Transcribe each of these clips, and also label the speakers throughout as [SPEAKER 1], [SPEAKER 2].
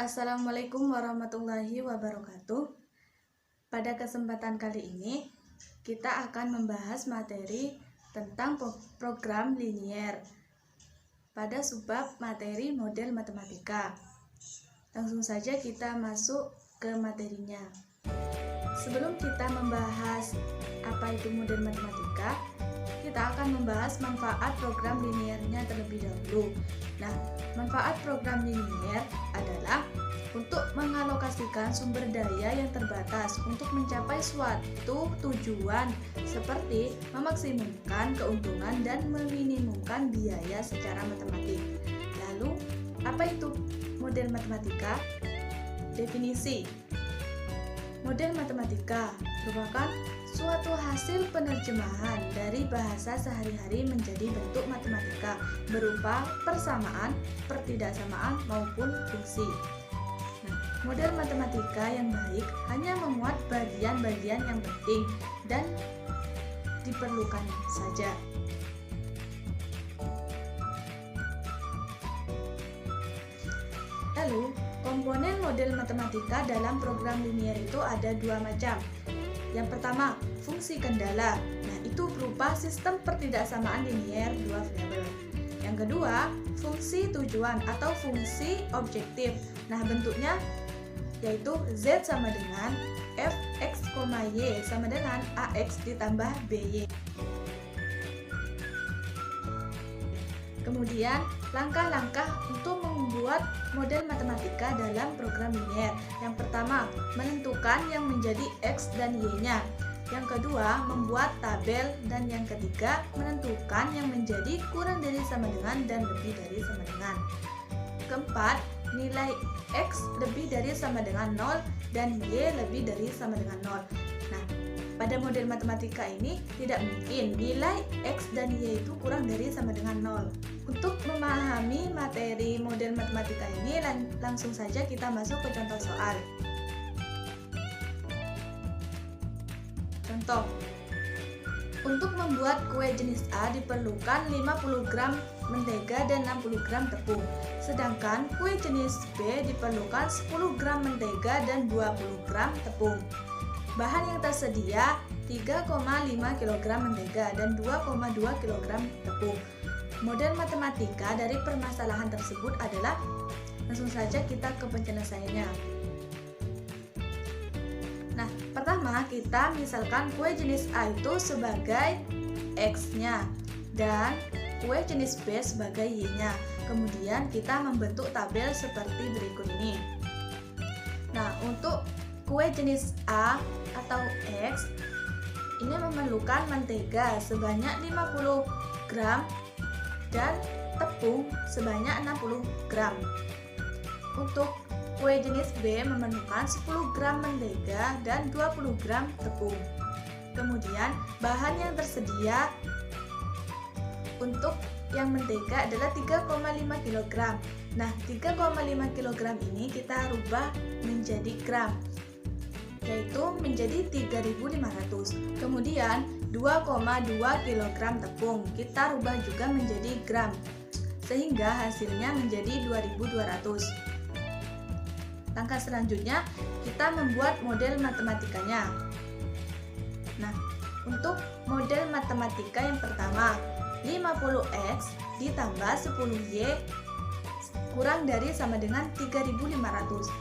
[SPEAKER 1] Assalamualaikum warahmatullahi wabarakatuh. Pada kesempatan kali ini, kita akan membahas materi tentang program linier pada subbab materi model matematika. Langsung saja kita masuk ke materinya. Sebelum kita membahas apa itu model matematika, kita akan membahas manfaat program liniernya terlebih dahulu. Nah, manfaat program linier adalah untuk mengalokasikan sumber daya yang terbatas untuk mencapai suatu tujuan seperti memaksimumkan keuntungan dan meminimumkan biaya secara matematik. Lalu, apa itu model matematika? Definisi. Model matematika merupakan suatu hasil penerjemahan dari bahasa sehari-hari menjadi bentuk matematika berupa persamaan, pertidaksamaan, maupun fungsi. Nah, model matematika yang baik hanya memuat bagian-bagian yang penting dan diperlukan saja. Lalu, komponen model matematika dalam program linier itu ada dua macam. Yang pertama, fungsi kendala. Nah, itu berupa sistem pertidaksamaan linier dua variabel. Yang kedua, fungsi tujuan atau fungsi objektif. Nah, bentuknya yaitu Z sama dengan Fx, Y sama dengan Ax ditambah By. Kemudian, langkah-langkah untuk membuat model matematika dalam program linier. Yang pertama, menentukan yang menjadi X dan Y-nya. Yang kedua, membuat tabel. Dan yang ketiga, menentukan yang menjadi kurang dari sama dengan dan lebih dari sama dengan. Keempat, nilai X lebih dari sama dengan 0 dan Y lebih dari sama dengan 0. Nah, pada model matematika ini tidak mungkin nilai X dan Y itu kurang dari sama dengan 0. Untuk memahami materi model matematika ini, langsung saja kita masuk ke contoh soal. Contoh, untuk membuat kue jenis A diperlukan 50 gram mentega dan 60 gram tepung. Sedangkan kue jenis B diperlukan 10 gram mentega dan 20 gram tepung. Bahan yang tersedia 3,5 kg mentega dan 2,2 kg tepung. Model matematika dari permasalahan tersebut adalah, langsung saja kita ke penyelesaiannya. Nah, pertama kita misalkan kue jenis A itu sebagai X-nya dan kue jenis B sebagai Y-nya. Kemudian kita membentuk tabel seperti berikut ini. Nah, untuk kue jenis A atau X ini memerlukan mentega sebanyak 50 gram dan tepung sebanyak 60 gram. Untuk kue jenis B memerlukan 10 gram mentega dan 20 gram tepung. Kemudian bahan yang tersedia untuk yang mentega adalah 3,5 kg. Nah, 3,5 kg ini kita rubah menjadi gram, yaitu menjadi 3.500. Kemudian 2,2 kg tepung kita rubah juga menjadi gram, sehingga hasilnya menjadi 2.200. Langkah selanjutnya kita membuat model matematikanya. Nah, untuk model matematika yang pertama, 50x ditambah 10y kurang dari sama dengan 3.500.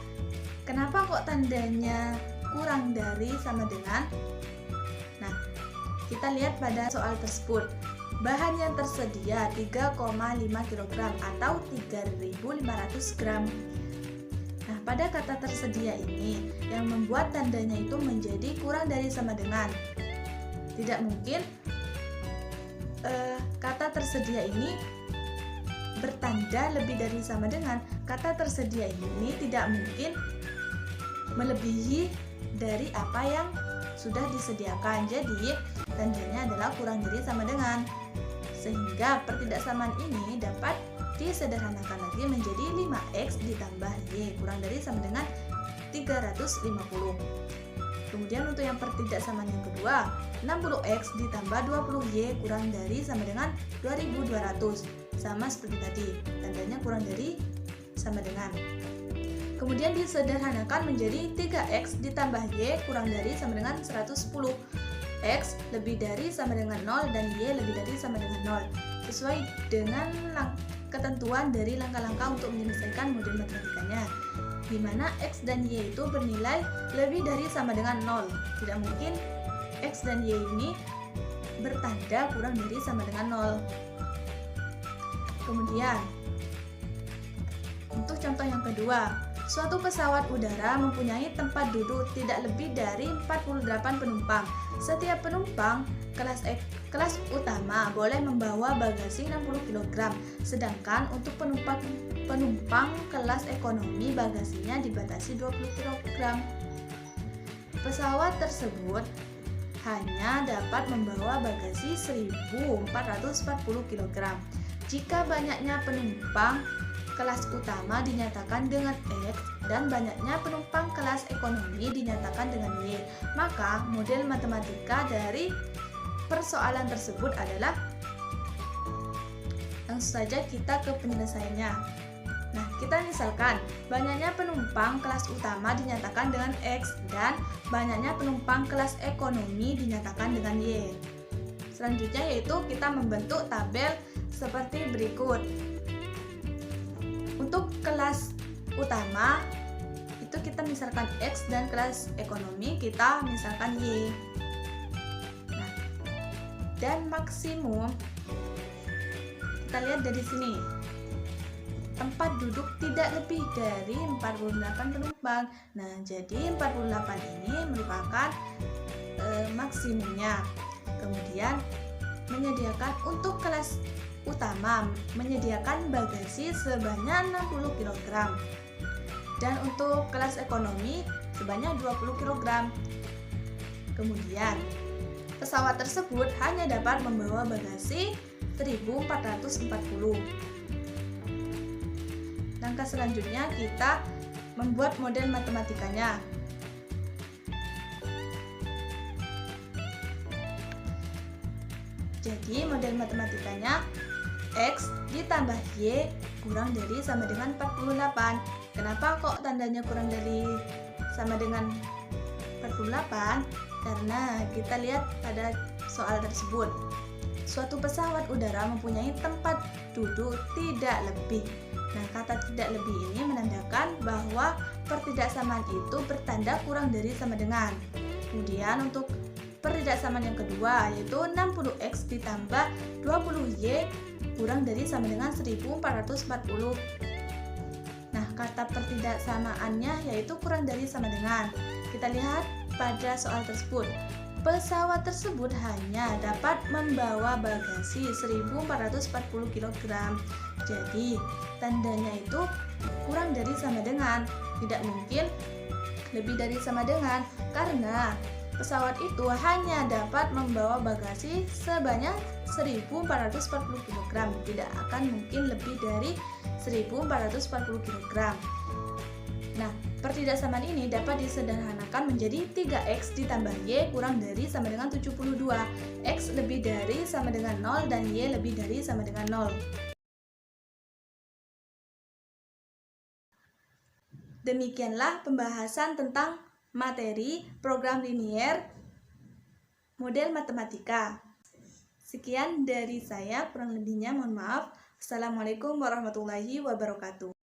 [SPEAKER 1] Kenapa kok tandanya kurang dari sama dengan? Nah, kita lihat pada soal tersebut. Bahan yang tersedia 3,5 kg atau 3.500 gram. Nah, pada kata tersedia ini yang membuat tandanya itu menjadi kurang dari sama dengan. Tidak mungkin kata tersedia ini bertanda lebih dari sama dengan. Kata tersedia ini tidak mungkin melebihi dari apa yang sudah disediakan. Jadi tandanya adalah kurang dari sama dengan. Sehingga pertidaksamaan ini dapat disederhanakan lagi menjadi 5x ditambah y kurang dari sama dengan 350. Kemudian untuk yang pertidaksamaan yang kedua, 60x ditambah 20y kurang dari sama dengan 2200. Sama seperti tadi, tandanya kurang dari sama dengan. Kemudian disederhanakan menjadi 3x ditambah y kurang dari sama dengan 110. X lebih dari sama dengan 0 dan y lebih dari sama dengan 0. Sesuai dengan ketentuan dari langkah-langkah untuk menyelesaikan model matematikanya, di mana x dan y itu bernilai lebih dari sama dengan 0. Tidak mungkin x dan y ini bertanda kurang dari sama dengan 0. Kemudian untuk contoh yang kedua, suatu pesawat udara mempunyai tempat duduk tidak lebih dari 48 penumpang. Setiap penumpang kelas utama boleh membawa bagasi 60 kg, sedangkan untuk penumpang kelas ekonomi bagasinya dibatasi 20 kg. Pesawat tersebut hanya dapat membawa bagasi 1440 kg. Jika banyaknya penumpang kelas utama dinyatakan dengan X dan banyaknya penumpang kelas ekonomi dinyatakan dengan Y, maka model matematika dari persoalan tersebut adalah, langsung saja kita ke penyelesaiannya. Nah, kita misalkan banyaknya penumpang kelas utama dinyatakan dengan X dan banyaknya penumpang kelas ekonomi dinyatakan dengan Y. Selanjutnya yaitu kita membentuk tabel seperti berikut. Untuk kelas utama itu kita misalkan X dan kelas ekonomi kita misalkan Y. Nah, dan maksimum kita lihat dari sini. Tempat duduk tidak lebih dari 48 penumpang. Nah, jadi 48 ini merupakan maksimumnya. Kemudian menyediakan untuk kelas utama menyediakan bagasi sebanyak 60 kg dan untuk kelas ekonomi sebanyak 20 kg. Kemudian pesawat tersebut hanya dapat membawa bagasi 1440. Langkah selanjutnya kita membuat model matematikanya. Jadi model matematikanya X ditambah Y kurang dari sama dengan 48. Kenapa kok tandanya kurang dari sama dengan 48? Karena kita lihat pada soal tersebut. Suatu pesawat udara mempunyai tempat duduk tidak lebih. Nah, kata tidak lebih ini menandakan bahwa pertidaksamaan itu bertanda kurang dari sama dengan. Kemudian untuk pertidaksamaan yang kedua yaitu 60x ditambah 20y kurang dari sama dengan 1440. Nah, kata pertidaksamaannya yaitu kurang dari sama dengan. Kita lihat pada soal tersebut. Pesawat tersebut hanya dapat membawa bagasi 1440 kg. Jadi, tandanya itu kurang dari sama dengan. Tidak mungkin lebih dari sama dengan karena pesawat itu hanya dapat membawa bagasi sebanyak 1440 kg. Tidak akan mungkin lebih dari 1440 kg. Nah, pertidaksamaan ini dapat disederhanakan menjadi 3x ditambah y kurang dari sama dengan 72. X lebih dari sama dengan 0 dan y lebih dari sama dengan 0. Demikianlah pembahasan tentang materi program linier model matematika. Sekian dari saya, kurang lebihnya mohon maaf. Assalamualaikum warahmatullahi wabarakatuh.